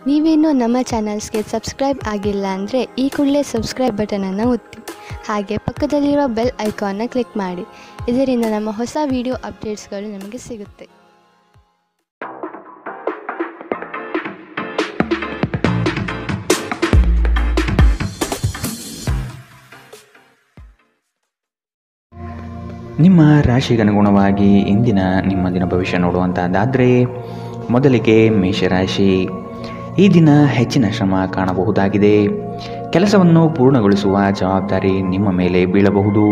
ನೀವೇನೂ ನಮ್ಮ ಚಾನಲ್ಸ್ಗೆ ಸಬ್ಸ್ಕ್ರೈಬ್ ಆಗಿಲ್ಲ ಅಂದರೆ ಈ ಕೂಡಲೇ ಸಬ್ಸ್ಕ್ರೈಬ್ ಬಟನನ್ನು ಒತ್ತಿ, ಹಾಗೆ ಪಕ್ಕದಲ್ಲಿರೋ ಬೆಲ್ ಐಕಾನ್ನ ಕ್ಲಿಕ್ ಮಾಡಿ. ಇದರಿಂದ ನಮ್ಮ ಹೊಸ ವಿಡಿಯೋ ಅಪ್ಡೇಟ್ಸ್ಗಳು ನಿಮಗೆ ಸಿಗುತ್ತೆ. ನಿಮ್ಮ ರಾಶಿಗನುಗುಣವಾಗಿ ಇಂದಿನ ನಿಮ್ಮ ದಿನ ಭವಿಷ್ಯ ನೋಡುವಂಥದ್ದಾದರೆ ಮೊದಲಿಗೆ ಮೇಷರಾಶಿ. ಈ ದಿನ ಹೆಚ್ಚಿನ ಶ್ರಮ ಕಾಣಬಹುದಾಗಿದೆ. ಕೆಲಸವನ್ನು ಪೂರ್ಣಗೊಳಿಸುವ ಜವಾಬ್ದಾರಿ ನಿಮ್ಮ ಮೇಲೆ ಬೀಳಬಹುದು.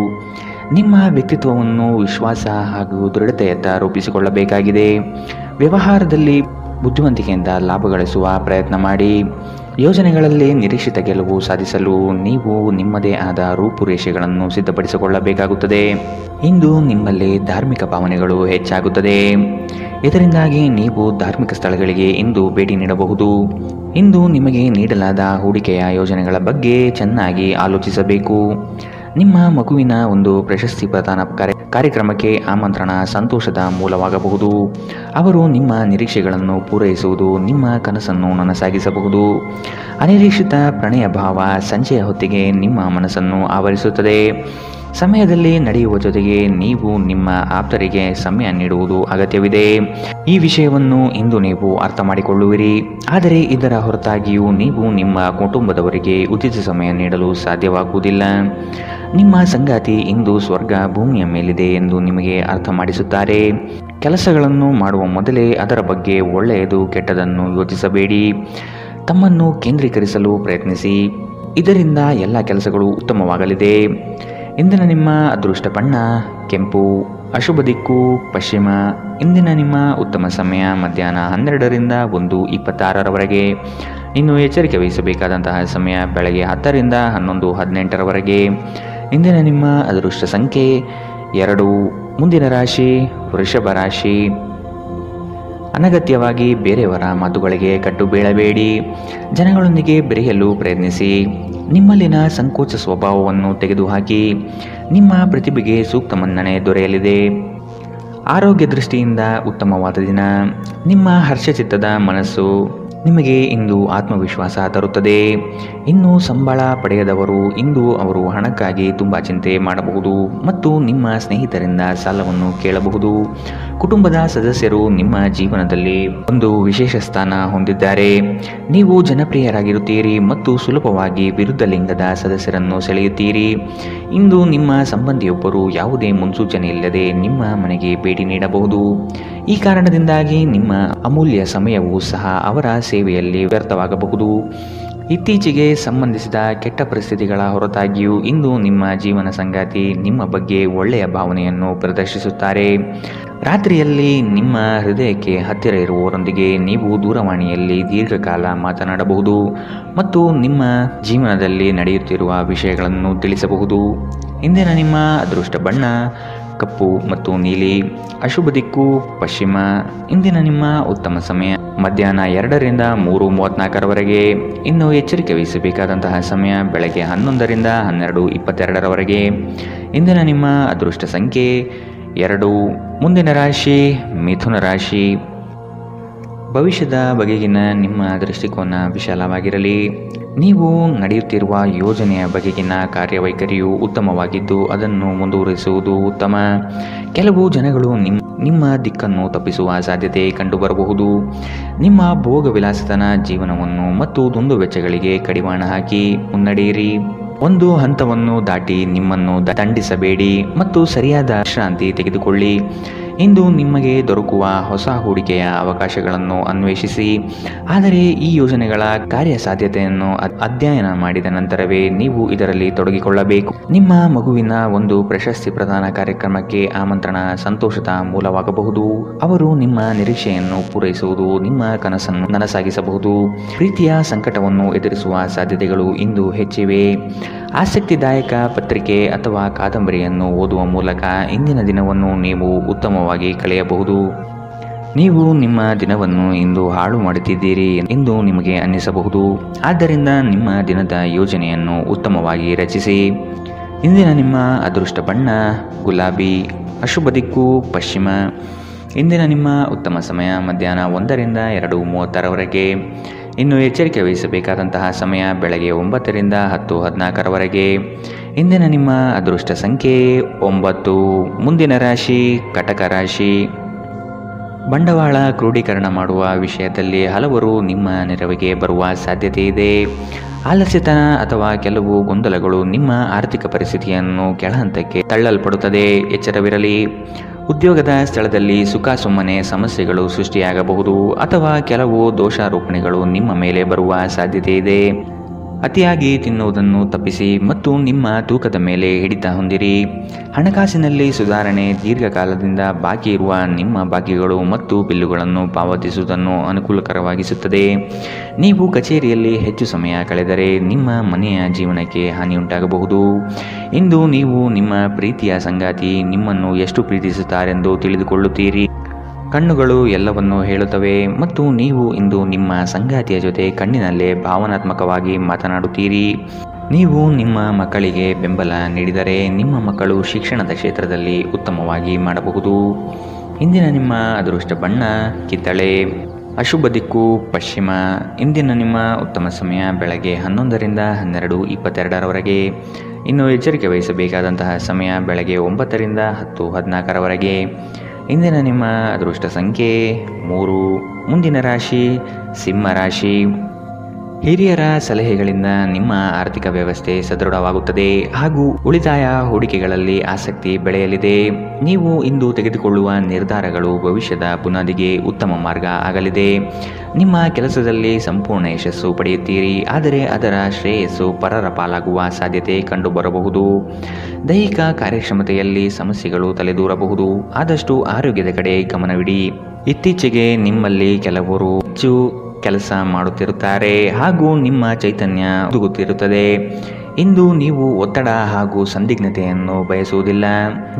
ನಿಮ್ಮ ವ್ಯಕ್ತಿತ್ವವನ್ನು ವಿಶ್ವಾಸ ಹಾಗೂ ದೃಢತೆಯತ್ತ ರೂಪಿಸಿಕೊಳ್ಳಬೇಕಾಗಿದೆ. ವ್ಯವಹಾರದಲ್ಲಿ ಬುದ್ಧಿವಂತಿಕೆಯಿಂದ ಲಾಭ ಗಳಿಸುವ ಪ್ರಯತ್ನ ಮಾಡಿ. ಯೋಜನೆಗಳಲ್ಲಿ ನಿರೀಕ್ಷಿತ ಗೆಲುವು ಸಾಧಿಸಲು ನೀವು ನಿಮ್ಮದೇ ಆದ ರೂಪುರೇಷೆಗಳನ್ನು ಸಿದ್ಧಪಡಿಸಿಕೊಳ್ಳಬೇಕಾಗುತ್ತದೆ. ಇಂದು ನಿಮ್ಮಲ್ಲಿ ಧಾರ್ಮಿಕ ಭಾವನೆಗಳು ಹೆಚ್ಚಾಗುತ್ತದೆ. ಇದರಿಂದಾಗಿ ನೀವು ಧಾರ್ಮಿಕ ಸ್ಥಳಗಳಿಗೆ ಇಂದು ಭೇಟಿ ನೀಡಬಹುದು. ಇಂದು ನಿಮಗೆ ನೀಡಲಾದ ಹೂಡಿಕೆಯ ಯೋಜನೆಗಳ ಬಗ್ಗೆ ಚೆನ್ನಾಗಿ ಆಲೋಚಿಸಬೇಕು. ನಿಮ್ಮ ಮಗುವಿನ ಒಂದು ಪ್ರಶಸ್ತಿ ಪ್ರದಾನ ಕಾರ್ಯಕ್ರಮಕ್ಕೆ ಆಮಂತ್ರಣ ಸಂತೋಷದ ಮೂಲವಾಗಬಹುದು. ಅವರು ನಿಮ್ಮ ನಿರೀಕ್ಷೆಗಳನ್ನು ಪೂರೈಸುವುದು ನಿಮ್ಮ ಕನಸನ್ನು ನನಸಾಗಿಸಬಹುದು. ಅನಿರೀಕ್ಷಿತ ಪ್ರಣಯ ಭಾವ ಸಂಜೆಯ ಹೊತ್ತಿಗೆ ನಿಮ್ಮ ಮನಸ್ಸನ್ನು ಆವರಿಸುತ್ತದೆ. ಸಮಯದಲ್ಲಿ ನಡೆಯುವ ಜೊತೆಗೆ ನೀವು ನಿಮ್ಮ ಆಪ್ತರಿಗೆ ಸಮಯ ನೀಡುವುದು ಅಗತ್ಯವಿದೆ. ಈ ವಿಷಯವನ್ನು ಇಂದು ನೀವು ಅರ್ಥ ಮಾಡಿಕೊಳ್ಳುವಿರಿ. ಆದರೆ ಇದರ ಹೊರತಾಗಿಯೂ ನೀವು ನಿಮ್ಮ ಕುಟುಂಬದವರಿಗೆ ಉಚಿತ ಸಮಯ ನೀಡಲು ಸಾಧ್ಯವಾಗುವುದಿಲ್ಲ. ನಿಮ್ಮ ಸಂಗಾತಿ ಇಂದು ಸ್ವರ್ಗ ಭೂಮಿಯ ಮೇಲಿದೆ ಎಂದು ನಿಮಗೆ ಅರ್ಥ ಮಾಡಿಸುತ್ತಾರೆ. ಕೆಲಸಗಳನ್ನು ಮಾಡುವ ಮೊದಲೇ ಅದರ ಬಗ್ಗೆ ಒಳ್ಳೆಯದು ಕೆಟ್ಟದನ್ನು ಯೋಚಿಸಬೇಡಿ. ತಮ್ಮನ್ನು ಕೇಂದ್ರೀಕರಿಸಲು ಪ್ರಯತ್ನಿಸಿ. ಇದರಿಂದ ಎಲ್ಲ ಕೆಲಸಗಳು ಉತ್ತಮವಾಗಲಿದೆ. ಇಂದಿನ ನಿಮ್ಮ ಅದೃಷ್ಟ ಬಣ್ಣ ಕೆಂಪು. ಅಶುಭ ದಿಕ್ಕು ಪಶ್ಚಿಮ. ಇಂದಿನ ನಿಮ್ಮ ಉತ್ತಮ ಸಮಯ ಮಧ್ಯಾಹ್ನ 12ರಿಂದ 1:26ರವರೆಗೆ. ಇನ್ನು ಎಚ್ಚರಿಕೆ ವಹಿಸಬೇಕಾದಂತಹ ಸಮಯ ಬೆಳಗ್ಗೆ 10ರಿಂದ 11:18ರವರೆಗೆ. ಇಂದಿನ ನಿಮ್ಮ ಅದೃಷ್ಟ ಸಂಖ್ಯೆ 2. ಮುಂದಿನ ರಾಶಿ ವೃಷಭ ರಾಶಿ. ಅನಗತ್ಯವಾಗಿ ಬೇರೆಯವರ ಮಾತುಗಳಿಗೆ ಕಟ್ಟು ಬೀಳಬೇಡಿ. ಜನಗಳೊಂದಿಗೆ ಬೆರೆಯಲು ಪ್ರಯತ್ನಿಸಿ. ನಿಮ್ಮಲ್ಲಿನ ಸಂಕೋಚ ಸ್ವಭಾವವನ್ನು ತೆಗೆದುಹಾಕಿ. ನಿಮ್ಮ ಪ್ರತಿಭೆಗೆ ಸೂಕ್ತ ಮನ್ನಣೆ ದೊರೆಯಲಿದೆ. ಆರೋಗ್ಯ ದೃಷ್ಟಿಯಿಂದ ಉತ್ತಮವಾದ ದಿನ. ನಿಮ್ಮ ಹರ್ಷಚಿತ್ತದ ಮನಸ್ಸು ನಿಮಗೆ ಇಂದು ಆತ್ಮವಿಶ್ವಾಸ ತರುತ್ತದೆ. ಇನ್ನು ಸಂಬಳ ಪಡೆಯದವರು ಇಂದು ಅವರು ಹಣಕ್ಕಾಗಿ ತುಂಬ ಚಿಂತೆ ಮಾಡಬಹುದು ಮತ್ತು ನಿಮ್ಮ ಸ್ನೇಹಿತರಿಂದ ಸಾಲವನ್ನು ಕೇಳಬಹುದು. ಕುಟುಂಬದ ಸದಸ್ಯರು ನಿಮ್ಮ ಜೀವನದಲ್ಲಿ ಒಂದು ವಿಶೇಷ ಸ್ಥಾನ ಹೊಂದಿದ್ದಾರೆ. ನೀವು ಜನಪ್ರಿಯರಾಗಿರುತ್ತೀರಿ ಮತ್ತು ಸುಲಭವಾಗಿ ವಿರುದ್ಧ ಲಿಂಗದ ಸದಸ್ಯರನ್ನು ಸೆಳೆಯುತ್ತೀರಿ. ಇಂದು ನಿಮ್ಮ ಸಂಬಂಧಿಯೊಬ್ಬರು ಯಾವುದೇ ಮುನ್ಸೂಚನೆ ಇಲ್ಲದೆ ನಿಮ್ಮ ಮನೆಗೆ ಭೇಟಿ ನೀಡಬಹುದು. ಈ ಕಾರಣದಿಂದಾಗಿ ನಿಮ್ಮ ಅಮೂಲ್ಯ ಸಮಯವೂ ಸಹ ಅವರ ಸೇವೆಯಲ್ಲಿ ವ್ಯರ್ಥವಾಗಬಹುದು. ಇತ್ತೀಚೆಗೆ ಸಂಬಂಧಿಸಿದ ಕೆಟ್ಟ ಪರಿಸ್ಥಿತಿಗಳ ಹೊರತಾಗಿಯೂ ಇಂದು ನಿಮ್ಮ ಜೀವನ ಸಂಗಾತಿ ನಿಮ್ಮ ಬಗ್ಗೆ ಒಳ್ಳೆಯ ಭಾವನೆಯನ್ನು ಪ್ರದರ್ಶಿಸುತ್ತಾರೆ. ರಾತ್ರಿಯಲ್ಲಿ ನಿಮ್ಮ ಹೃದಯಕ್ಕೆ ಹತ್ತಿರ ಇರುವವರೊಂದಿಗೆ ನೀವು ದೂರವಾಣಿಯಲ್ಲಿ ದೀರ್ಘಕಾಲ ಮಾತನಾಡಬಹುದು ಮತ್ತು ನಿಮ್ಮ ಜೀವನದಲ್ಲಿ ನಡೆಯುತ್ತಿರುವ ವಿಷಯಗಳನ್ನು ತಿಳಿಸಬಹುದು. ಇಂದಿನ ನಿಮ್ಮ ಅದೃಷ್ಟ ಬಣ್ಣ ಕಪ್ಪು ಮತ್ತು ನೀಲಿ. ಅಶುಭ ದಿಕ್ಕು ಪಶ್ಚಿಮ. ಇಂದಿನ ನಿಮ್ಮ ಉತ್ತಮ ಸಮಯ ಮಧ್ಯಾಹ್ನ 2ರಿಂದ 3:34ರವರೆಗೆ. ಇನ್ನು ಎಚ್ಚರಿಕೆ ವಹಿಸಬೇಕಾದಂತಹ ಸಮಯ ಬೆಳಗ್ಗೆ 11ರಿಂದ 12:22ರವರೆಗೆ. ಇಂದಿನ ನಿಮ್ಮ ಅದೃಷ್ಟ ಸಂಖ್ಯೆ 2. ಮುಂದಿನ ರಾಶಿ ಮಿಥುನ ರಾಶಿ. ಭವಿಷ್ಯದ ಬಗೆಗಿನ ನಿಮ್ಮ ದೃಷ್ಟಿಕೋನ ವಿಶಾಲವಾಗಿರಲಿ. ನೀವು ನಡೆಯುತ್ತಿರುವ ಯೋಜನೆಯ ಬಗೆಗಿನ ಕಾರ್ಯವೈಖರಿಯು ಉತ್ತಮವಾಗಿದ್ದು ಅದನ್ನು ಮುಂದುವರಿಸುವುದು ಉತ್ತಮ. ಕೆಲವು ಜನಗಳು ನಿಮ್ಮ ದಿಕ್ಕನ್ನು ತಪ್ಪಿಸುವ ಸಾಧ್ಯತೆ ಕಂಡುಬರಬಹುದು. ನಿಮ್ಮ ಭೋಗ ವಿಲಾಸತನ ಜೀವನವನ್ನು ಮತ್ತು ದುಂದು ವೆಚ್ಚಗಳಿಗೆ ಕಡಿವಾಣ ಹಾಕಿ ಮುನ್ನಡೆಯಿರಿ. ಒಂದು ಹಂತವನ್ನು ದಾಟಿ ನಿಮ್ಮನ್ನು ದಂಡಿಸಬೇಡಿ ಮತ್ತು ಸರಿಯಾದ ವಿಶ್ರಾಂತಿ ತೆಗೆದುಕೊಳ್ಳಿ. ಇಂದು ನಿಮಗೆ ದೊರಕುವ ಹೊಸ ಹೂಡಿಕೆಯ ಅವಕಾಶಗಳನ್ನು ಅನ್ವೇಷಿಸಿ. ಆದರೆ ಈ ಯೋಜನೆಗಳ ಕಾರ್ಯಸಾಧ್ಯತೆಯನ್ನು ಅಧ್ಯಯನ ಮಾಡಿದ ನಂತರವೇ ನೀವು ಇದರಲ್ಲಿ ತೊಡಗಿಕೊಳ್ಳಬೇಕು. ನಿಮ್ಮ ಮಗುವಿನ ಒಂದು ಪ್ರಶಸ್ತಿ ಪ್ರದಾನ ಕಾರ್ಯಕ್ರಮಕ್ಕೆ ಆಮಂತ್ರಣ ಸಂತೋಷದ ಮೂಲವಾಗಬಹುದು. ಅವರು ನಿಮ್ಮ ನಿರೀಕ್ಷೆಯನ್ನು ಪೂರೈಸುವುದು ನಿಮ್ಮ ಕನಸನ್ನು ನನಸಾಗಿಸಬಹುದು. ಪ್ರೀತಿಯ ಸಂಕಟವನ್ನು ಎದುರಿಸುವ ಸಾಧ್ಯತೆಗಳು ಇಂದು ಹೆಚ್ಚಿವೆ. ಆಸಕ್ತಿದಾಯಕ ಪತ್ರಿಕೆ ಅಥವಾ ಕಾದಂಬರಿಯನ್ನು ಓದುವ ಮೂಲಕ ಇಂದಿನ ದಿನವನ್ನು ನೀವು ಉತ್ತಮವಾಗಿ ಕಳೆಯಬಹುದು. ನೀವು ನಿಮ್ಮ ದಿನವನ್ನು ಇಂದು ಹಾಳು ಮಾಡುತ್ತಿದ್ದೀರಿ ಎಂದು ನಿಮಗೆ ಅನ್ನಿಸಬಹುದು. ಆದ್ದರಿಂದ ನಿಮ್ಮ ದಿನದ ಯೋಜನೆಯನ್ನು ಉತ್ತಮವಾಗಿ ರಚಿಸಿ. ಇಂದಿನ ನಿಮ್ಮ ಅದೃಷ್ಟ ಬಣ್ಣ ಗುಲಾಬಿ. ಅಶುಭ ದಿಕ್ಕು ಪಶ್ಚಿಮ. ಇಂದಿನ ನಿಮ್ಮ ಉತ್ತಮ ಸಮಯ ಮಧ್ಯಾಹ್ನ 1ರಿಂದ 2:30ರವರೆಗೆ. ಇನ್ನು ಎಚ್ಚರಿಕೆ ವಹಿಸಬೇಕಾದಂತಹ ಸಮಯ ಬೆಳಗ್ಗೆ 9 ರಿಂದ 10:14 ಇಂದಿನ ನಿಮ್ಮ ಅದೃಷ್ಟ ಸಂಖ್ಯೆ 9. ಮುಂದಿನ ರಾಶಿ ಕಟಕ ರಾಶಿ. ಬಂಡವಾಳ ಕ್ರೋಢೀಕರಣ ಮಾಡುವ ವಿಷಯದಲ್ಲಿ ಹಲವರು ನಿಮ್ಮ ನೆರವಿಗೆ ಬರುವ ಸಾಧ್ಯತೆ ಇದೆ. ಆಲಸ್ಯತನ ಅಥವಾ ಕೆಲವು ಗೊಂದಲಗಳು ನಿಮ್ಮ ಆರ್ಥಿಕ ಪರಿಸ್ಥಿತಿಯನ್ನು ಕೆಳಹಂತಕ್ಕೆ ತಳ್ಳಲ್ಪಡುತ್ತದೆ. ಎಚ್ಚರವಿರಲಿ. ಉದ್ಯೋಗದ ಸ್ಥಳದಲ್ಲಿ ಸುಮ್ಮನೆ ಸಮಸ್ಯೆಗಳು ಸೃಷ್ಟಿಯಾಗಬಹುದು ಅಥವಾ ಕೆಲವು ದೋಷಾರೋಪಣೆಗಳು ನಿಮ್ಮ ಮೇಲೆ ಬರುವ ಸಾಧ್ಯತೆ ಇದೆ. ಅತಿಯಾಗಿ ತಿನ್ನುವುದನ್ನು ತಪ್ಪಿಸಿ ಮತ್ತು ನಿಮ್ಮ ತೂಕದ ಮೇಲೆ ಹಿಡಿತ ಹೊಂದಿರಿ. ಹಣಕಾಸಿನಲ್ಲಿ ಸುಧಾರಣೆ. ದೀರ್ಘಕಾಲದಿಂದ ಬಾಕಿ ಇರುವ ನಿಮ್ಮ ಬಾಕಿಗಳು ಮತ್ತು ಬಿಲ್ಲುಗಳನ್ನು ಪಾವತಿಸುವುದನ್ನು ಅನುಕೂಲಕರವಾಗಿಸುತ್ತದೆ. ನೀವು ಕಚೇರಿಯಲ್ಲಿ ಹೆಚ್ಚು ಸಮಯ ಕಳೆದರೆ ನಿಮ್ಮ ಮನೆಯ ಜೀವನಕ್ಕೆ ಹಾನಿಯುಂಟಾಗಬಹುದು. ಇಂದು ನೀವು ನಿಮ್ಮ ಪ್ರೀತಿಯ ಸಂಗಾತಿ ನಿಮ್ಮನ್ನು ಎಷ್ಟು ಪ್ರೀತಿಸುತ್ತಾರೆಂದು ತಿಳಿದುಕೊಳ್ಳುತ್ತೀರಿ. ಕಣ್ಣುಗಳು ಎಲ್ಲವನ್ನೂ ಹೇಳುತ್ತವೆ ಮತ್ತು ನೀವು ಇಂದು ನಿಮ್ಮ ಸಂಗಾತಿಯ ಜೊತೆ ಕಣ್ಣಿನಲ್ಲೇ ಭಾವನಾತ್ಮಕವಾಗಿ ಮಾತನಾಡುತ್ತೀರಿ. ನೀವು ನಿಮ್ಮ ಮಕ್ಕಳಿಗೆ ಬೆಂಬಲ ನೀಡಿದರೆ ನಿಮ್ಮ ಮಕ್ಕಳು ಶಿಕ್ಷಣದ ಕ್ಷೇತ್ರದಲ್ಲಿ ಉತ್ತಮವಾಗಿ ಮಾಡಬಹುದು. ಇಂದಿನ ನಿಮ್ಮ ಅದೃಷ್ಟ ಬಣ್ಣ ಕಿತ್ತಳೆ. ಅಶುಭ ದಿಕ್ಕು ಪಶ್ಚಿಮ. ಇಂದಿನ ನಿಮ್ಮ ಉತ್ತಮ ಸಮಯ ಬೆಳಗ್ಗೆ 11 ರಿಂದ 12:22. ಇನ್ನು ಎಚ್ಚರಿಕೆ ವಹಿಸಬೇಕಾದಂತಹ ಸಮಯ ಬೆಳಗ್ಗೆ 9 ರಿಂದ 10:14. ಇಂದಿನ ನಿಮ್ಮ ಅದೃಷ್ಟ ಸಂಖ್ಯೆ 3. ಮುಂದಿನ ರಾಶಿ ಸಿಂಹ ರಾಶಿ. ಹಿರಿಯರ ಸಲಹೆಗಳಿಂದ ನಿಮ್ಮ ಆರ್ಥಿಕ ವ್ಯವಸ್ಥೆ ಸದೃಢವಾಗುತ್ತದೆ ಹಾಗೂ ಉಳಿತಾಯ ಹೂಡಿಕೆಗಳಲ್ಲಿ ಆಸಕ್ತಿ ಬೆಳೆಯಲಿದೆ. ನೀವು ಇಂದು ತೆಗೆದುಕೊಳ್ಳುವ ನಿರ್ಧಾರಗಳು ಭವಿಷ್ಯದ ಬುನಾದಿಗೆ ಉತ್ತಮ ಮಾರ್ಗ ಆಗಲಿದೆ. ನಿಮ್ಮ ಕೆಲಸದಲ್ಲಿ ಸಂಪೂರ್ಣ ಯಶಸ್ಸು ಪಡೆಯುತ್ತೀರಿ, ಆದರೆ ಅದರ ಶ್ರೇಯಸ್ಸು ಪರರ ಪಾಲಾಗುವ ಸಾಧ್ಯತೆ ಕಂಡುಬರಬಹುದು. ದೈಹಿಕ ಕಾರ್ಯಕ್ಷಮತೆಯಲ್ಲಿ ಸಮಸ್ಯೆಗಳು ತಲೆದೂರಬಹುದು. ಆದಷ್ಟು ಆರೋಗ್ಯದ ಕಡೆ ಗಮನವಿಡಿ. ಇತ್ತೀಚೆಗೆ ನಿಮ್ಮಲ್ಲಿ ಕೆಲವರು ಹೆಚ್ಚು ಕೆಲಸ ಮಾಡುತ್ತಿರುತ್ತಾರೆ ಹಾಗೂ ನಿಮ್ಮ ಚೈತನ್ಯ ಉದುಗುತ್ತಿರುತ್ತದೆ. ಇಂದು ನೀವು ಒತ್ತಡ ಹಾಗೂ ಸಂದಿಗ್ಧತೆಯನ್ನು ಬಯಸುವುದಿಲ್ಲ.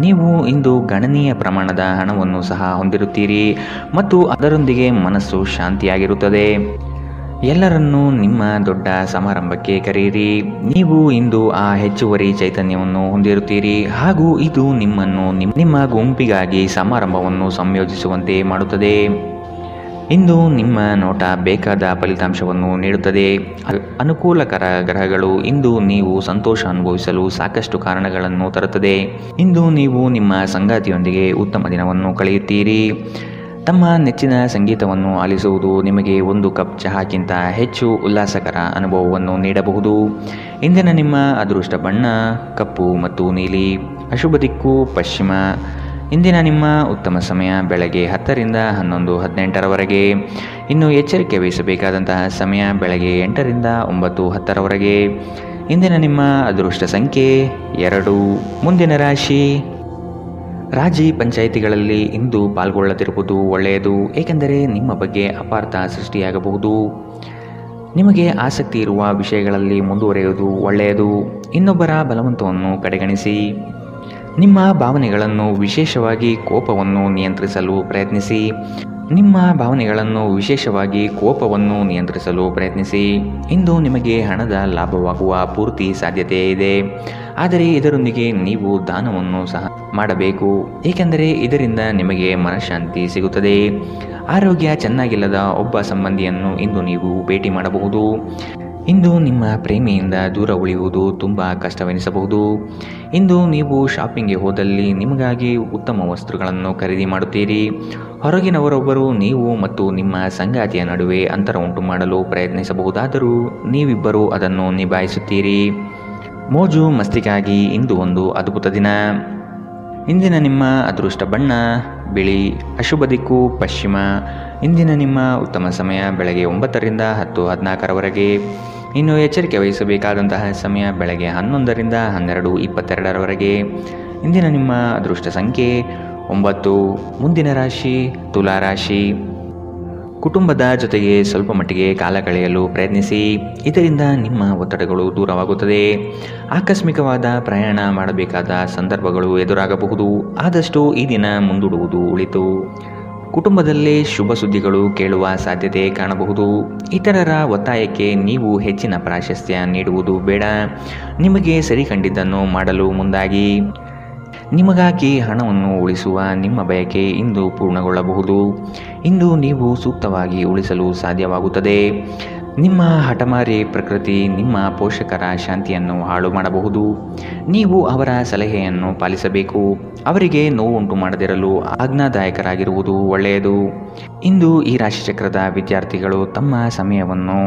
ನೀವು ಇಂದು ಗಣನೀಯ ಪ್ರಮಾಣದ ಹಣವನ್ನು ಸಹ ಹೊಂದಿರುತ್ತೀರಿ ಮತ್ತು ಅದರೊಂದಿಗೆ ಮನಸ್ಸು ಶಾಂತಿಯಾಗಿರುತ್ತದೆ. ಎಲ್ಲರನ್ನೂ ನಿಮ್ಮ ದೊಡ್ಡ ಸಮಾರಂಭಕ್ಕೆ ಕರೆಯಿರಿ. ನೀವು ಇಂದು ಆ ಹೆಚ್ಚುವರಿ ಚೈತನ್ಯವನ್ನು ಹೊಂದಿರುತ್ತೀರಿ ಹಾಗೂ ಇದು ನಿಮ್ಮನ್ನು ನಿಮ್ಮ ಗುಂಪಿಗಾಗಿ ಸಮಾರಂಭವನ್ನು ಸಂಯೋಜಿಸುವಂತೆ ಮಾಡುತ್ತದೆ. ಇಂದು ನಿಮ್ಮ ನೋಟ ಬೇಕಾದ ಫಲಿತಾಂಶವನ್ನು ನೀಡುತ್ತದೆ. ಅನುಕೂಲಕರ ಗ್ರಹಗಳು ಇಂದು ನೀವು ಸಂತೋಷ ಅನುಭವಿಸಲು ಸಾಕಷ್ಟು ಕಾರಣಗಳನ್ನು ತರುತ್ತದೆ. ಇಂದು ನೀವು ನಿಮ್ಮ ಸಂಗಾತಿಯೊಂದಿಗೆ ಉತ್ತಮ ದಿನವನ್ನು ಕಳೆಯುತ್ತೀರಿ. ತಮ್ಮ ನೆಚ್ಚಿನ ಸಂಗೀತವನ್ನು ಆಲಿಸುವುದು ನಿಮಗೆ ಒಂದು ಕಪ್ ಚಹಾಕ್ಕಿಂತ ಹೆಚ್ಚು ಉಲ್ಲಾಸಕರ ಅನುಭವವನ್ನು ನೀಡಬಹುದು. ಇಂದಿನ ನಿಮ್ಮ ಅದೃಷ್ಟ ಬಣ್ಣ ಕಪ್ಪು ಮತ್ತು ನೀಲಿ. ಅಶುಭ ದಿಕ್ಕು ಪಶ್ಚಿಮ. ಇಂದಿನ ನಿಮ್ಮ ಉತ್ತಮ ಸಮಯ ಬೆಳಗ್ಗೆ 10 ರಿಂದ 11:18. ಇನ್ನು ಎಚ್ಚರಿಕೆ ವಹಿಸಬೇಕಾದಂತಹ ಸಮಯ ಬೆಳಗ್ಗೆ 8 ರಿಂದ 9:10. ಇಂದಿನ ನಿಮ್ಮ ಅದೃಷ್ಟ ಸಂಖ್ಯೆ 2. ಮುಂದಿನ ರಾಶಿ ರಾಜಿ ಪಂಚಾಯಿತಿಗಳಲ್ಲಿ ಇಂದು ಪಾಲ್ಗೊಳ್ಳದಿರುವುದು ಒಳ್ಳೆಯದು, ಏಕೆಂದರೆ ನಿಮ್ಮ ಬಗ್ಗೆ ಅಪಾರ್ಥ ಸೃಷ್ಟಿಯಾಗಬಹುದು. ನಿಮಗೆ ಆಸಕ್ತಿ ಇರುವ ವಿಷಯಗಳಲ್ಲಿ ಮುಂದುವರಿಯುವುದು ಒಳ್ಳೆಯದು. ಇನ್ನೊಬ್ಬರ ಬಲವಂತವನ್ನು ಕಡೆಗಣಿಸಿ. ನಿಮ್ಮ ಭಾವನೆಗಳನ್ನು ವಿಶೇಷವಾಗಿ ಕೋಪವನ್ನು ನಿಯಂತ್ರಿಸಲು ಪ್ರಯತ್ನಿಸಿ. ಇಂದು ನಿಮಗೆ ಹಣದ ಲಾಭವಾಗುವ ಪೂರ್ತಿ ಸಾಧ್ಯತೆ ಇದೆ, ಆದರೆ ಇದರೊಂದಿಗೆ ನೀವು ದಾನವನ್ನು ಸಹ ಮಾಡಬೇಕು, ಏಕೆಂದರೆ ಇದರಿಂದ ನಿಮಗೆ ಮನಃಶಾಂತಿ ಸಿಗುತ್ತದೆ. ಆರೋಗ್ಯ ಚೆನ್ನಾಗಿಲ್ಲದ ಒಬ್ಬ ಸಂಬಂಧಿಯನ್ನು ಇಂದು ನೀವು ಭೇಟಿ ಮಾಡಬಹುದು. ಇಂದು ನಿಮ್ಮ ಪ್ರೇಮಿಯಿಂದ ದೂರ ಉಳಿಯುವುದು ತುಂಬ ಕಷ್ಟವೆನಿಸಬಹುದು. ಇಂದು ನೀವು ಶಾಪಿಂಗ್ಗೆ ಹೋದಲ್ಲಿ ನಿಮಗಾಗಿ ಉತ್ತಮ ವಸ್ತುಗಳನ್ನು ಖರೀದಿ ಮಾಡುತ್ತೀರಿ. ಹೊರಗಿನವರೊಬ್ಬರು ನೀವು ಮತ್ತು ನಿಮ್ಮ ಸಂಗಾತಿಯ ನಡುವೆ ಅಂತರ ಉಂಟು ಮಾಡಲು ಪ್ರಯತ್ನಿಸಬಹುದಾದರೂ ನೀವಿಬ್ಬರೂ ಅದನ್ನು ನಿಭಾಯಿಸುತ್ತೀರಿ. ಮೋಜು ಮಸ್ತಿಗಾಗಿ ಇಂದು ಒಂದು ಅದ್ಭುತ ದಿನ. ಇಂದಿನ ನಿಮ್ಮ ಅದೃಷ್ಟ ಬಣ್ಣ ಬಿಳಿ. ಅಶುಭ ದಿಕ್ಕು ಪಶ್ಚಿಮ. ಇಂದಿನ ನಿಮ್ಮ ಉತ್ತಮ ಸಮಯ ಬೆಳಗ್ಗೆ 9 ರಿಂದ 10:14. ಇನ್ನು ಎಚ್ಚರಿಕೆ ವಹಿಸಬೇಕಾದಂತಹ ಸಮಯ ಬೆಳಗ್ಗೆ 11 ರಿಂದ 12:22. ಇಂದಿನ ನಿಮ್ಮ ಅದೃಷ್ಟ ಸಂಖ್ಯೆ 9. ಮುಂದಿನ ರಾಶಿ ತುಲಾ ರಾಶಿ. ಕುಟುಂಬದ ಜೊತೆಗೆ ಸ್ವಲ್ಪ ಮಟ್ಟಿಗೆ ಕಾಲ ಕಳೆಯಲು ಪ್ರಯತ್ನಿಸಿ. ಇದರಿಂದ ನಿಮ್ಮ ಒತ್ತಡಗಳು ದೂರವಾಗುತ್ತದೆ. ಆಕಸ್ಮಿಕವಾದ ಪ್ರಯಾಣ ಮಾಡಬೇಕಾದ ಸಂದರ್ಭಗಳು ಎದುರಾಗಬಹುದು. ಆದಷ್ಟು ಈ ದಿನ ಮುಂದೂಡುವುದು ಒಳಿತು. ಕುಟುಂಬದಲ್ಲಿ ಶುಭ ಸುದ್ದಿಗಳು ಕೇಳುವ ಸಾಧ್ಯತೆ ಕಾಣಬಹುದು. ಇತರರ ಒತ್ತಾಯಕ್ಕೆ ನೀವು ಹೆಚ್ಚಿನ ಪ್ರಾಶಸ್ತ್ಯ ನೀಡುವುದು ಬೇಡ. ನಿಮಗೆ ಸರಿ ಕಂಡಿದ್ದನ್ನು ಮಾಡಲು ಮುಂದಾಗಿ. ನಿಮಗಾಗಿ ಹಣವನ್ನು ಉಳಿಸುವ ನಿಮ್ಮ ಬಯಕೆ ಇಂದು ಪೂರ್ಣಗೊಳ್ಳಬಹುದು. ಇಂದು ನೀವು ಸೂಕ್ತವಾಗಿ ಉಳಿಸಲು ಸಾಧ್ಯವಾಗುತ್ತದೆ. ನಿಮ್ಮ ಹಠಮಾರಿ ಪ್ರಕೃತಿ ನಿಮ್ಮ ಪೋಷಕರ ಶಾಂತಿಯನ್ನು ಹಾಳು ಮಾಡಬಹುದು. ನೀವು ಅವರ ಸಲಹೆಯನ್ನು ಪಾಲಿಸಬೇಕು. ಅವರಿಗೆ ನೋವುಂಟು ಮಾಡದಿರಲು ಆಜ್ಞಾದಾಯಕರಾಗಿರುವುದು ಒಳ್ಳೆಯದು. ಇಂದು ಈ ರಾಶಿಚಕ್ರದ ವಿದ್ಯಾರ್ಥಿಗಳು ತಮ್ಮ ಸಮಯವನ್ನು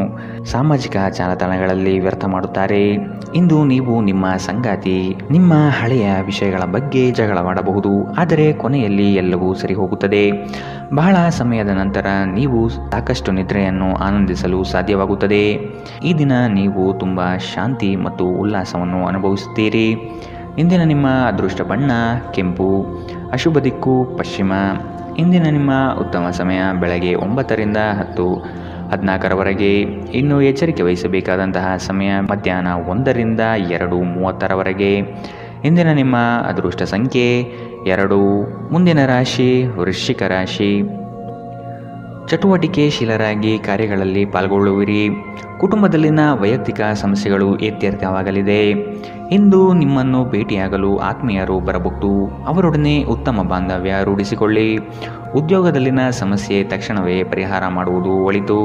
ಸಾಮಾಜಿಕ ಜಾಲತಾಣಗಳಲ್ಲಿ ವ್ಯರ್ಥ ಮಾಡುತ್ತಾರೆ. ಇಂದು ನೀವು ನಿಮ್ಮ ಸಂಗಾತಿ ನಿಮ್ಮ ಹಳೆಯ ವಿಷಯಗಳ ಬಗ್ಗೆ ಜಗಳವಾಡಬಹುದು, ಆದರೆ ಕೊನೆಯಲ್ಲಿ ಎಲ್ಲವೂ ಸರಿ ಹೋಗುತ್ತದೆ. ಬಹಳ ಸಮಯದ ನಂತರ ನೀವು ಸಾಕಷ್ಟು ನಿದ್ರೆಯನ್ನು ಆನಂದಿಸಲು ಸಾಧ್ಯವಾಗುತ್ತದೆ. ಈ ದಿನ ನೀವು ತುಂಬ ಶಾಂತಿ ಮತ್ತು ಉಲ್ಲಾಸವನ್ನು ಅನುಭವಿಸುತ್ತೀರಿ. ಇಂದಿನ ನಿಮ್ಮ ಅದೃಷ್ಟ ಬಣ್ಣ ಕೆಂಪು, ಅಶುಭ ದಿಕ್ಕು ಪಶ್ಚಿಮ. ಇಂದಿನ ನಿಮ್ಮ ಉತ್ತಮ ಸಮಯ ಬೆಳಗ್ಗೆ 9ರಿಂದ 10:14ರವರೆಗೆ. ಇನ್ನು ಎಚ್ಚರಿಕೆ ವಹಿಸಬೇಕಾದಂತಹ ಸಮಯ ಮಧ್ಯಾಹ್ನ 1ರಿಂದ 2:30ರವರೆಗೆ. ಇಂದಿನ ನಿಮ್ಮ ಅದೃಷ್ಟ ಸಂಖ್ಯೆ 2. ಮುಂದಿನ ರಾಶಿ ವೃಶ್ಚಿಕ ರಾಶಿ. ಚಟುವಟಿಕೆಶೀಲರಾಗಿ ಕಾರ್ಯಗಳಲ್ಲಿ ಪಾಲ್ಗೊಳ್ಳುವಿರಿ. ಕುಟುಂಬದಲ್ಲಿನ ವೈಯಕ್ತಿಕ ಸಮಸ್ಯೆಗಳು ಇತ್ಯರ್ಥವಾಗಲಿದೆ. ಇಂದು ನಿಮ್ಮನ್ನು ಭೇಟಿಯಾಗಲು ಆತ್ಮೀಯರು ಬರಬಹುದು. ಅವರೊಡನೆ ಉತ್ತಮ ಬಾಂಧವ್ಯ ರೂಢಿಸಿಕೊಳ್ಳಿ. ಉದ್ಯೋಗದಲ್ಲಿನ ಸಮಸ್ಯೆ ತಕ್ಷಣವೇ ಪರಿಹಾರ ಮಾಡುವುದು ಒಳಿತು.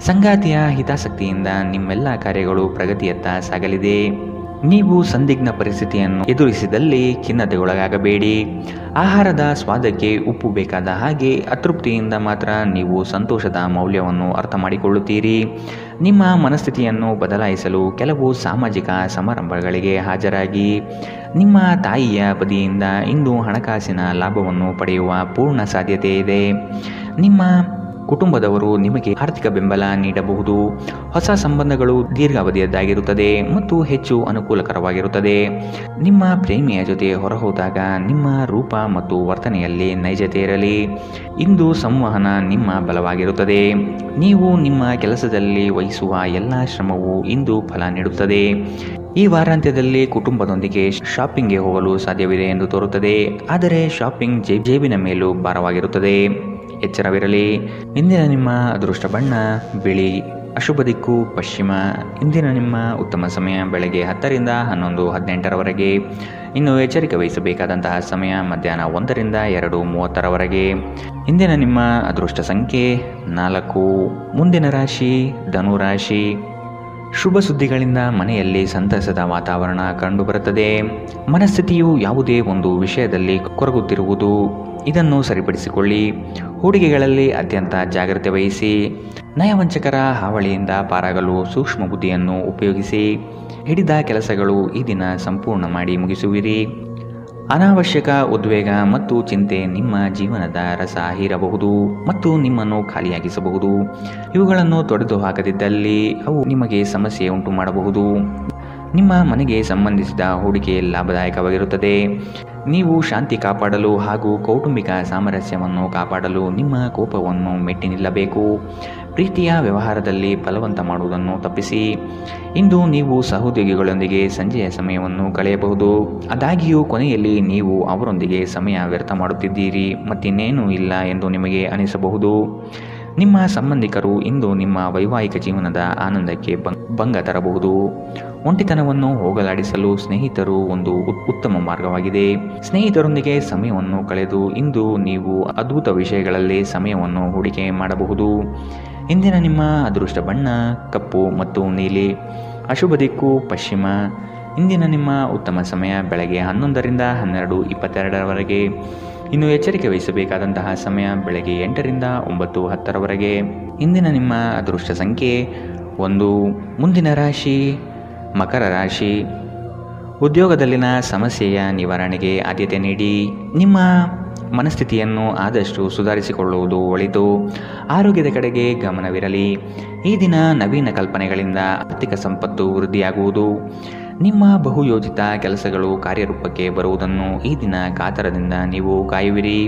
ಸಂಗಾತಿಯ ಹಿತಾಸಕ್ತಿಯಿಂದ ನಿಮ್ಮೆಲ್ಲ ಕಾರ್ಯಗಳು ಪ್ರಗತಿಯತ್ತ ಸಾಗಲಿದೆ. ನೀವು ಸಂದಿಗ್ಧ ಪರಿಸ್ಥಿತಿಯನ್ನು ಎದುರಿಸಿದಲ್ಲಿ ಖಿನ್ನತೆಗೊಳಗಾಗಬೇಡಿ. ಆಹಾರದ ಸ್ವಾದಕ್ಕೆ ಉಪ್ಪು ಬೇಕಾದ ಹಾಗೆ ಅತೃಪ್ತಿಯಿಂದ ಮಾತ್ರ ನೀವು ಸಂತೋಷದ ಮೌಲ್ಯವನ್ನು ಅರ್ಥ ಮಾಡಿಕೊಳ್ಳುತ್ತೀರಿ. ನಿಮ್ಮ ಮನಸ್ಥಿತಿಯನ್ನು ಬದಲಾಯಿಸಲು ಕೆಲವು ಸಾಮಾಜಿಕ ಸಮಾರಂಭಗಳಿಗೆ ಹಾಜರಾಗಿ. ನಿಮ್ಮ ತಾಯಿಯ ಬದಿಯಿಂದ ಇಂದು ಹಣಕಾಸಿನ ಲಾಭವನ್ನು ಪಡೆಯುವ ಪೂರ್ಣ ಸಾಧ್ಯತೆ ಇದೆ. ನಿಮ್ಮ ಕುಟುಂಬದವರು ನಿಮಗೆ ಆರ್ಥಿಕ ಬೆಂಬಲ ನೀಡಬಹುದು. ಹೊಸ ಸಂಬಂಧಗಳು ದೀರ್ಘಾವಧಿಯದ್ದಾಗಿರುತ್ತದೆ ಮತ್ತು ಹೆಚ್ಚು ಅನುಕೂಲಕರವಾಗಿರುತ್ತದೆ. ನಿಮ್ಮ ಪ್ರೇಮಿಯ ಜೊತೆ ಹೊರಹೋದಾಗ ನಿಮ್ಮ ರೂಪ ಮತ್ತು ವರ್ತನೆಯಲ್ಲಿ ನೈಜತೆ ಇರಲಿ. ಇಂದು ಸಂವಹನ ನಿಮ್ಮ ಬಲವಾಗಿರುತ್ತದೆ. ನೀವು ನಿಮ್ಮ ಕೆಲಸದಲ್ಲಿ ವಹಿಸುವ ಎಲ್ಲ ಶ್ರಮವು ಇಂದು ಫಲ ನೀಡುತ್ತದೆ. ಈ ವಾರಾಂತ್ಯದಲ್ಲಿ ಕುಟುಂಬದೊಂದಿಗೆ ಶಾಪಿಂಗ್ಗೆ ಹೋಗಲು ಸಾಧ್ಯವಿದೆ ಎಂದು ತೋರುತ್ತದೆ, ಆದರೆ ಶಾಪಿಂಗ್ ಜೇಬಿನ ಮೇಲೂ ಭಾರವಾಗಿರುತ್ತದೆ. ಎಚ್ಚರವಿರಲಿ. ಇಂದಿನ ನಿಮ್ಮ ಅದೃಷ್ಟ ಬಣ್ಣ ಬಿಳಿ, ಅಶುಭ ದಿಕ್ಕು ಪಶ್ಚಿಮ. ಇಂದಿನ ನಿಮ್ಮ ಉತ್ತಮ ಸಮಯ ಬೆಳಗ್ಗೆ 10ರಿಂದ 11:18ರವರೆಗೆ. ಇನ್ನು ಎಚ್ಚರಿಕೆ ವಹಿಸಬೇಕಾದಂತಹ ಸಮಯ ಮಧ್ಯಾಹ್ನ 1ರಿಂದ 2:30ರವರೆಗೆ. ಇಂದಿನ ನಿಮ್ಮ ಅದೃಷ್ಟ ಸಂಖ್ಯೆ 4. ಮುಂದಿನ ರಾಶಿ ಧನುರಾಶಿ. ಶುಭ ಸುದ್ದಿಗಳಿಂದ ಮನೆಯಲ್ಲಿ ಸಂತಸದ ವಾತಾವರಣ ಕಂಡುಬರುತ್ತದೆ. ಮನಸ್ಥಿತಿಯು ಯಾವುದೇ ಒಂದು ವಿಷಯದಲ್ಲಿ ಕೊರಗುತ್ತಿರುವುದು, ಇದನ್ನು ಸರಿಪಡಿಸಿಕೊಳ್ಳಿ. ಹೂಡಿಕೆಗಳಲ್ಲಿ ಅತ್ಯಂತ ಜಾಗ್ರತೆ ವಹಿಸಿ. ನಯವಂಚಕರ ಹಾವಳಿಯಿಂದ ಪಾರಾಗಲು ಸೂಕ್ಷ್ಮ ಬುದ್ಧಿಯನ್ನು ಉಪಯೋಗಿಸಿ. ಹಿಡಿದ ಕೆಲಸಗಳು ಈ ದಿನ ಸಂಪೂರ್ಣ ಮಾಡಿ ಮುಗಿಸುವಿರಿ. ಅನಾವಶ್ಯಕ ಉದ್ವೇಗ ಮತ್ತು ಚಿಂತೆ ನಿಮ್ಮ ಜೀವನದ ರಸ ಹೀರಬಹುದು ಮತ್ತು ನಿಮ್ಮನ್ನು ಖಾಲಿಯಾಗಿಸಬಹುದು. ಇವುಗಳನ್ನು ತೊಡೆದು ಹಾಕದಿದ್ದಲ್ಲಿ ಅವು ನಿಮಗೆ ಸಮಸ್ಯೆ ಉಂಟು ಮಾಡಬಹುದು. ನಿಮ್ಮ ಮನೆಗೆ ಸಂಬಂಧಿಸಿದ ಹೂಡಿಕೆ ಲಾಭದಾಯಕವಾಗಿರುತ್ತದೆ. ನೀವು ಶಾಂತಿ ಕಾಪಾಡಲು ಹಾಗೂ ಕೌಟುಂಬಿಕ ಸಾಮರಸ್ಯವನ್ನು ಕಾಪಾಡಲು ನಿಮ್ಮ ಕೋಪವನ್ನು ಮೆಟ್ಟಿ ನಿಲ್ಲಬೇಕು. ಪ್ರೀತಿಯ ವ್ಯವಹಾರದಲ್ಲಿ ಬಲವಂತ ಮಾಡುವುದನ್ನು ತಪ್ಪಿಸಿ. ಇಂದು ನೀವು ಸಹೋದ್ಯೋಗಿಗಳೊಂದಿಗೆ ಸಂಜೆಯ ಸಮಯವನ್ನು ಕಳೆಯಬಹುದು. ಆದಾಗ್ಯೂ ಕೊನೆಯಲ್ಲಿ ನೀವು ಅವರೊಂದಿಗೆ ಸಮಯ ವ್ಯರ್ಥ ಮಾಡುತ್ತಿದ್ದೀರಿ ಮತ್ತಿನ್ನೇನೂ ಇಲ್ಲ ಎಂದು ನಿಮಗೆ ಅನಿಸಬಹುದು. ನಿಮ್ಮ ಸಂಬಂಧಿಕರು ಇಂದು ನಿಮ್ಮ ವೈವಾಹಿಕ ಜೀವನದ ಆನಂದಕ್ಕೆ ಭಂಗ ತರಬಹುದು. ಒಂಟಿತನವನ್ನು ಹೋಗಲಾಡಿಸಲು ಸ್ನೇಹಿತರು ಒಂದು ಉತ್ತಮ ಮಾರ್ಗವಾಗಿದೆ. ಸ್ನೇಹಿತರೊಂದಿಗೆ ಸಮಯವನ್ನು ಕಳೆದು ಇಂದು ನೀವು ಅದ್ಭುತ ವಿಷಯಗಳಲ್ಲಿ ಸಮಯವನ್ನು ಹೂಡಿಕೆ ಮಾಡಬಹುದು. ಇಂದಿನ ನಿಮ್ಮ ಅದೃಷ್ಟ ಬಣ್ಣ ಕಪ್ಪು ಮತ್ತು ನೀಲಿ, ಅಶುಭ ದಿಕ್ಕು ಪಶ್ಚಿಮ. ಇಂದಿನ ನಿಮ್ಮ ಉತ್ತಮ ಸಮಯ ಬೆಳಗ್ಗೆ 11ರಿಂದ 12:22ರವರೆಗೆ. ಇನ್ನು ಎಚ್ಚರಿಕೆ ವಹಿಸಬೇಕಾದಂತಹ ಸಮಯ ಬೆಳಗ್ಗೆ 8ರಿಂದ 9:10ರವರೆಗೆ. ಇಂದಿನ ನಿಮ್ಮ ಅದೃಷ್ಟ ಸಂಖ್ಯೆ 1. ಮುಂದಿನ ರಾಶಿ ಮಕರ ರಾಶಿ. ಉದ್ಯೋಗದಲ್ಲಿನ ಸಮಸ್ಯೆಯ ನಿವಾರಣೆಗೆ ಆದ್ಯತೆ ನೀಡಿ. ನಿಮ್ಮ ಮನಸ್ಥಿತಿಯನ್ನು ಆದಷ್ಟು ಸುಧಾರಿಸಿಕೊಳ್ಳುವುದು ಒಳಿತು. ಆರೋಗ್ಯದ ಕಡೆಗೆ ಗಮನವಿರಲಿ. ಈ ದಿನ ನವೀನ ಕಲ್ಪನೆಗಳಿಂದ ಆರ್ಥಿಕ ಸಂಪತ್ತು ವೃದ್ಧಿಯಾಗುವುದು. ನಿಮ್ಮ ಬಹುಯೋಜಿತ ಕೆಲಸಗಳು ಕಾರ್ಯರೂಪಕ್ಕೆ ಬರುವುದನ್ನು ಈ ದಿನ ಕಾತರದಿಂದ ನೀವು ಕಾಯುವಿರಿ.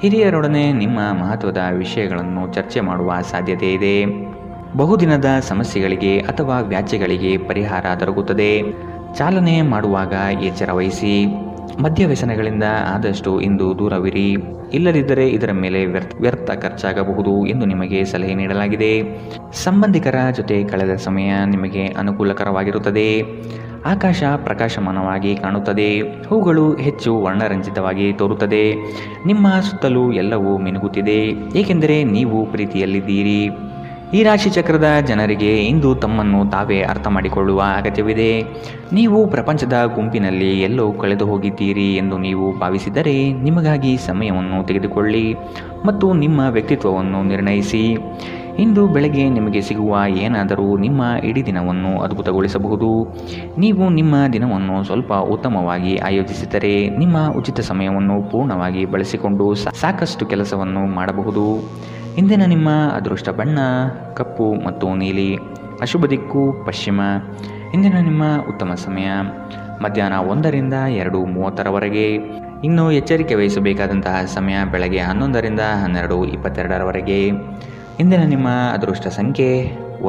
ಹಿರಿಯರೊಡನೆ ನಿಮ್ಮ ಮಹತ್ವದ ವಿಷಯಗಳನ್ನು ಚರ್ಚೆ ಮಾಡುವ ಸಾಧ್ಯತೆ ಇದೆ. ಬಹುದಿನದ ಸಮಸ್ಯೆಗಳಿಗೆ ಅಥವಾ ವ್ಯಾಜ್ಯಗಳಿಗೆ ಪರಿಹಾರ ದೊರಕುತ್ತದೆ. ಚಾಲನೆ ಮಾಡುವಾಗ ಎಚ್ಚರ ವಹಿಸಿ. ಮದ್ಯವ್ಯಸನಗಳಿಂದ ಆದಷ್ಟು ಇಂದು ದೂರವಿರಿ. ಇಲ್ಲದಿದ್ದರೆ ಇದರ ಮೇಲೆ ವ್ಯರ್ಥ ಖರ್ಚಾಗಬಹುದು ಎಂದು ನಿಮಗೆ ಸಲಹೆ ನೀಡಲಾಗಿದೆ. ಸಂಬಂಧಿಕರ ಜೊತೆ ಕಳೆದ ಸಮಯ ನಿಮಗೆ ಅನುಕೂಲಕರವಾಗಿರುತ್ತದೆ. ಆಕಾಶ ಪ್ರಕಾಶಮಾನವಾಗಿ ಕಾಣುತ್ತದೆ. ಹೂಗಳು ಹೆಚ್ಚು ವರ್ಣರಂಜಿತವಾಗಿ ತೋರುತ್ತದೆ. ನಿಮ್ಮ ಸುತ್ತಲೂ ಎಲ್ಲವೂ ಮಿನುಗುತ್ತಿದೆ, ಏಕೆಂದರೆ ನೀವು ಪ್ರೀತಿಯಲ್ಲಿದ್ದೀರಿ. ಈ ರಾಶಿ ಚಕ್ರದ ಜನರಿಗೆ ಇಂದು ತಮ್ಮನ್ನು ತಾವೇ ಅರ್ಥ ಮಾಡಿಕೊಳ್ಳುವ ಅಗತ್ಯವಿದೆ. ನೀವು ಪ್ರಪಂಚದ ಗುಂಪಿನಲ್ಲಿ ಎಲ್ಲೋ ಕಳೆದು ಹೋಗಿದ್ದೀರಿ ಎಂದು ನೀವು ಭಾವಿಸಿದರೆ ನಿಮಗಾಗಿ ಸಮಯವನ್ನು ತೆಗೆದುಕೊಳ್ಳಿ ಮತ್ತು ನಿಮ್ಮ ವ್ಯಕ್ತಿತ್ವವನ್ನು ನಿರ್ಣಯಿಸಿ. ಇಂದು ಬೆಳಗ್ಗೆ ನಿಮಗೆ ಸಿಗುವ ಏನಾದರೂ ನಿಮ್ಮ ಇಡೀ ದಿನವನ್ನು ಅದ್ಭುತಗೊಳಿಸಬಹುದು. ನೀವು ನಿಮ್ಮ ದಿನವನ್ನು ಸ್ವಲ್ಪ ಉತ್ತಮವಾಗಿ ಆಯೋಜಿಸಿದರೆ ನಿಮ್ಮ ಉಚಿತ ಸಮಯವನ್ನು ಪೂರ್ಣವಾಗಿ ಬಳಸಿಕೊಂಡು ಸಾಕಷ್ಟು ಕೆಲಸವನ್ನು ಮಾಡಬಹುದು. ಇಂದಿನ ನಿಮ್ಮ ಅದೃಷ್ಟ ಬಣ್ಣ ಕಪ್ಪು ಮತ್ತು ನೀಲಿ. ಅಶುಭ ದಿಕ್ಕು ಪಶ್ಚಿಮ. ಇಂದಿನ ನಿಮ್ಮ ಉತ್ತಮ ಸಮಯ ಮಧ್ಯಾಹ್ನ 1ರಿಂದ 2:30ರವರೆಗೆ. ಇನ್ನು ಎಚ್ಚರಿಕೆ ವಹಿಸಬೇಕಾದಂತಹ ಸಮಯ ಬೆಳಗ್ಗೆ 11ರಿಂದ 12:22ರವರೆಗೆ. ಇಂದಿನ ನಿಮ್ಮ ಅದೃಷ್ಟ ಸಂಖ್ಯೆ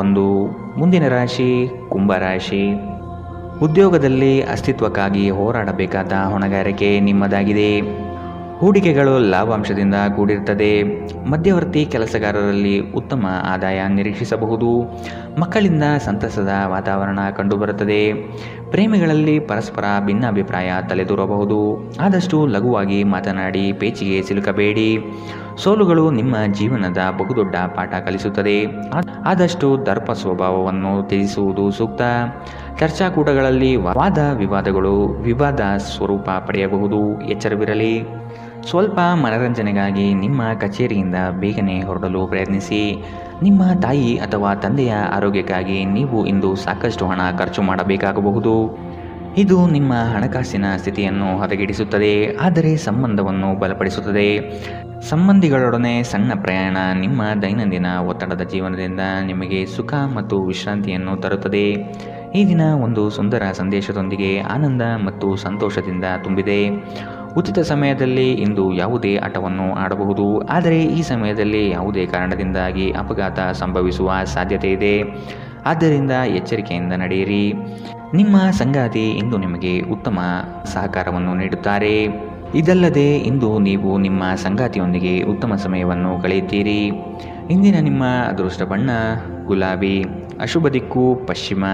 1. ಮುಂದಿನ ರಾಶಿ ಕುಂಭರಾಶಿ. ಉದ್ಯೋಗದಲ್ಲಿ ಅಸ್ತಿತ್ವಕ್ಕಾಗಿ ಹೋರಾಡಬೇಕಾದ ಹೊಣೆಗಾರಿಕೆ ನಿಮ್ಮದಾಗಿದೆ. ಹೂಡಿಕೆಗಳು ಲಾಭಾಂಶದಿಂದ ಕೂಡಿರುತ್ತದೆ. ಮಧ್ಯವರ್ತಿ ಕೆಲಸಗಾರರಲ್ಲಿ ಉತ್ತಮ ಆದಾಯ ನಿರೀಕ್ಷಿಸಬಹುದು. ಮಕ್ಕಳಿಂದ ಸಂತಸದ ವಾತಾವರಣ ಕಂಡುಬರುತ್ತದೆ. ಪ್ರೇಮಿಗಳಲ್ಲಿ ಪರಸ್ಪರ ಭಿನ್ನಾಭಿಪ್ರಾಯ ತಲೆದೂರಬಹುದು. ಆದಷ್ಟು ಲಘುವಾಗಿ ಮಾತನಾಡಿ ಪೇಚಿಗೆ ಸಿಲುಕಬೇಡಿ. ಸೋಲುಗಳು ನಿಮ್ಮ ಜೀವನದ ಬಹುದೊಡ್ಡ ಪಾಠ ಕಲಿಸುತ್ತದೆ. ಆದಷ್ಟು ದರ್ಪ ಸ್ವಭಾವವನ್ನು ತ್ಯಜಿಸುವುದು ಸೂಕ್ತ. ಚರ್ಚಾಕೂಟಗಳಲ್ಲಿ ವಾದ ವಿವಾದಗಳು ವಿವಾದ ಸ್ವರೂಪ ಪಡೆಯಬಹುದು. ಎಚ್ಚರವಿರಲಿ. ಸ್ವಲ್ಪ ಮನರಂಜನೆಗಾಗಿ ನಿಮ್ಮ ಕಚೇರಿಯಿಂದ ಬೇಗನೆ ಹೊರಡಲು ಪ್ರಯತ್ನಿಸಿ. ನಿಮ್ಮ ತಾಯಿ ಅಥವಾ ತಂದೆಯ ಆರೋಗ್ಯಕ್ಕಾಗಿ ನೀವು ಇಂದು ಸಾಕಷ್ಟು ಹಣ ಖರ್ಚು ಮಾಡಬೇಕಾಗಬಹುದು. ಇದು ನಿಮ್ಮ ಹಣಕಾಸಿನ ಸ್ಥಿತಿಯನ್ನು ಹದಗೆಡಿಸುತ್ತದೆ, ಆದರೆ ಸಂಬಂಧವನ್ನು ಬಲಪಡಿಸುತ್ತದೆ. ಸಂಬಂಧಿಗಳೊಡನೆ ಸಣ್ಣ ಪ್ರಯಾಣ ನಿಮ್ಮ ದೈನಂದಿನ ಒತ್ತಡದ ಜೀವನದಿಂದ ನಿಮಗೆ ಸುಖ ಮತ್ತು ವಿಶ್ರಾಂತಿಯನ್ನು ತರುತ್ತದೆ. ಈ ದಿನ ಒಂದು ಸುಂದರ ಸಂದೇಶದೊಂದಿಗೆ ಆನಂದ ಮತ್ತು ಸಂತೋಷದಿಂದ ತುಂಬಿದೆ. ಉಚಿತ ಸಮಯದಲ್ಲಿ ಇಂದು ಯಾವುದೇ ಆಟವನ್ನು ಆಡಬಹುದು, ಆದರೆ ಈ ಸಮಯದಲ್ಲಿ ಯಾವುದೇ ಕಾರಣದಿಂದಾಗಿ ಅಪಘಾತ ಸಂಭವಿಸುವ ಸಾಧ್ಯತೆ ಇದೆ. ಆದ್ದರಿಂದ ಎಚ್ಚರಿಕೆಯಿಂದ ನಡೆಯಿರಿ. ನಿಮ್ಮ ಸಂಗಾತಿ ಇಂದು ನಿಮಗೆ ಉತ್ತಮ ಸಹಕಾರವನ್ನು ನೀಡುತ್ತಾರೆ. ಇದಲ್ಲದೆ ಇಂದು ನೀವು ನಿಮ್ಮ ಸಂಗಾತಿಯೊಂದಿಗೆ ಉತ್ತಮ ಸಮಯವನ್ನು ಕಳೆಯುತ್ತೀರಿ. ಇಂದಿನ ನಿಮ್ಮ ಅದೃಷ್ಟ ಬಣ್ಣ ಗುಲಾಬಿ. ಅಶುಭ ದಿಕ್ಕು ಪಶ್ಚಿಮ.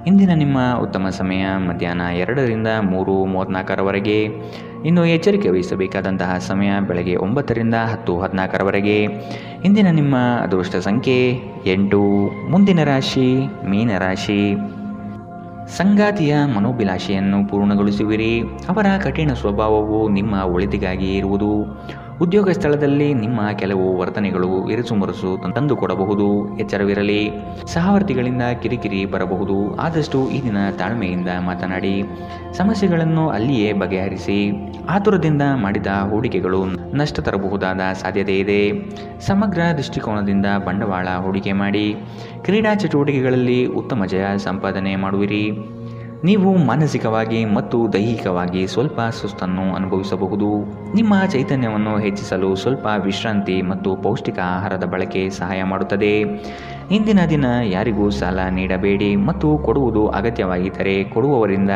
ಇಂದಿನ ನಿಮ್ಮ ಉತ್ತಮ ಸಮಯ ಮಧ್ಯಾಹ್ನ 2ರಿಂದ 3:34ರವರೆಗೆ. ಇನ್ನು ಎಚ್ಚರಿಕೆ ವಹಿಸಬೇಕಾದಂತಹ ಸಮಯ ಬೆಳಗ್ಗೆ 9ರಿಂದ 10:14ರವರೆಗೆ. ಇಂದಿನ ನಿಮ್ಮ ಅದೃಷ್ಟ ಸಂಖ್ಯೆ 8. ಮುಂದಿನ ರಾಶಿ ಮೀನರಾಶಿ. ಸಂಗಾತಿಯ ಮನೋಭಿಲಾಷೆಯನ್ನು ಪೂರ್ಣಗೊಳಿಸುವಿರಿ. ಅವರ ಕಠಿಣ ಸ್ವಭಾವವು ನಿಮ್ಮ ಒಳಿತಿಗಾಗಿ ಇರುವುದು. ಉದ್ಯೋಗ ಸ್ಥಳದಲ್ಲಿ ನಿಮ್ಮ ಕೆಲವು ವರ್ತನೆಗಳು ಇರುಸುಮುರುಸು ತಂದುಕೊಡಬಹುದು. ಎಚ್ಚರವಿರಲಿ. ಸಹವರ್ತಿಗಳಿಂದ ಕಿರಿಕಿರಿ ಬರಬಹುದು. ಆದಷ್ಟು ಈ ದಿನ ತಾಳ್ಮೆಯಿಂದ ಮಾತನಾಡಿ ಸಮಸ್ಯೆಗಳನ್ನು ಅಲ್ಲಿಯೇ ಬಗೆಹರಿಸಿ. ಆತುರದಿಂದ ಮಾಡಿದ ಹೂಡಿಕೆಗಳು ನಷ್ಟ ತರಬಹುದಾದ ಸಾಧ್ಯತೆ ಇದೆ. ಸಮಗ್ರ ದೃಷ್ಟಿಕೋನದಿಂದ ಬಂಡವಾಳ ಹೂಡಿಕೆ ಮಾಡಿ. ಕ್ರೀಡಾ ಚಟುವಟಿಕೆಗಳಲ್ಲಿ ಉತ್ತಮ ಜಯ ಸಂಪಾದನೆ ಮಾಡುವಿರಿ. ನೀವು ಮಾನಸಿಕವಾಗಿ ಮತ್ತು ದೈಹಿಕವಾಗಿ ಸ್ವಲ್ಪ ಸುಸ್ತನ್ನು ಅನುಭವಿಸಬಹುದು. ನಿಮ್ಮ ಚೈತನ್ಯವನ್ನು ಹೆಚ್ಚಿಸಲು ಸ್ವಲ್ಪ ವಿಶ್ರಾಂತಿ ಮತ್ತು ಪೌಷ್ಟಿಕ ಆಹಾರದ ಬಳಕೆ ಸಹಾಯ ಮಾಡುತ್ತದೆ. ಇಂದಿನ ದಿನ ಯಾರಿಗೂ ಸಾಲ ನೀಡಬೇಡಿ ಮತ್ತು ಕೊಡುವುದು ಅಗತ್ಯವಾಗಿದ್ದರೆ ಕೊಡುವವರಿಂದ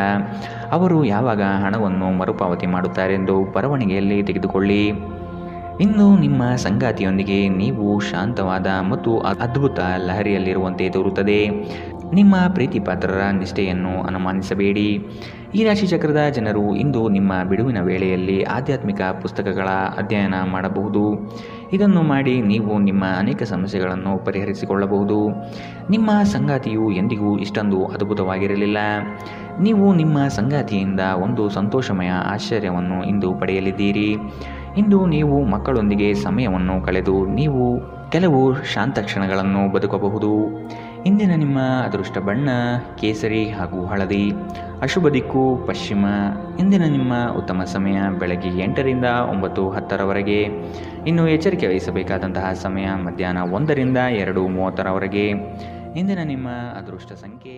ಅವರು ಯಾವಾಗ ಹಣವನ್ನು ಮರುಪಾವತಿ ಮಾಡುತ್ತಾರೆಂದು ಬರವಣಿಗೆಯಲ್ಲಿ ತೆಗೆದುಕೊಳ್ಳಿ. ಇನ್ನು ನಿಮ್ಮ ಸಂಗಾತಿಯೊಂದಿಗೆ ನೀವು ಶಾಂತವಾದ ಮತ್ತು ಅದ್ಭುತ ಲಹರಿಯಲ್ಲಿರುವಂತೆ ತೋರುತ್ತದೆ. ನಿಮ್ಮ ಪ್ರೀತಿ ಪಾತ್ರರ ನಿಷ್ಠೆಯನ್ನು ಅನುಮಾನಿಸಬೇಡಿ. ಈ ರಾಶಿ ಚಕ್ರದ ಜನರು ಇಂದು ನಿಮ್ಮ ಬಿಡುವಿನ ವೇಳೆಯಲ್ಲಿ ಆಧ್ಯಾತ್ಮಿಕ ಪುಸ್ತಕಗಳ ಅಧ್ಯಯನ ಮಾಡಬಹುದು. ಇದನ್ನು ಮಾಡಿ ನೀವು ನಿಮ್ಮ ಅನೇಕ ಸಮಸ್ಯೆಗಳನ್ನು ಪರಿಹರಿಸಿಕೊಳ್ಳಬಹುದು. ನಿಮ್ಮ ಸಂಗಾತಿಯು ಎಂದಿಗೂ ಇಷ್ಟೊಂದು ಅದ್ಭುತವಾಗಿರಲಿಲ್ಲ. ನೀವು ನಿಮ್ಮ ಸಂಗಾತಿಯಿಂದ ಒಂದು ಸಂತೋಷಮಯ ಆಶ್ಚರ್ಯವನ್ನು ಇಂದು ಪಡೆಯಲಿದ್ದೀರಿ. ಇಂದು ನೀವು ಮಕ್ಕಳೊಂದಿಗೆ ಸಮಯವನ್ನು ಕಳೆದು ನೀವು ಕೆಲವು ಶಾಂತ ಕ್ಷಣಗಳನ್ನು ಬದುಕಬಹುದು. ಇಂದಿನ ನಿಮ್ಮ ಅದೃಷ್ಟ ಬಣ್ಣ ಕೇಸರಿ ಹಾಗೂ ಹಳದಿ. ಅಶುಭ ದಿಕ್ಕು ಪಶ್ಚಿಮ. ಇಂದಿನ ನಿಮ್ಮ ಉತ್ತಮ ಸಮಯ ಬೆಳಗ್ಗೆ 8ರಿಂದ 9:10ರವರೆಗೆ. ಇನ್ನು ಎಚ್ಚರಿಕೆ ವಹಿಸಬೇಕಾದಂತಹ ಸಮಯ ಮಧ್ಯಾಹ್ನ 1ರಿಂದ 2:30ರವರೆಗೆ. ಇಂದಿನ ನಿಮ್ಮ ಅದೃಷ್ಟ ಸಂಖ್ಯೆ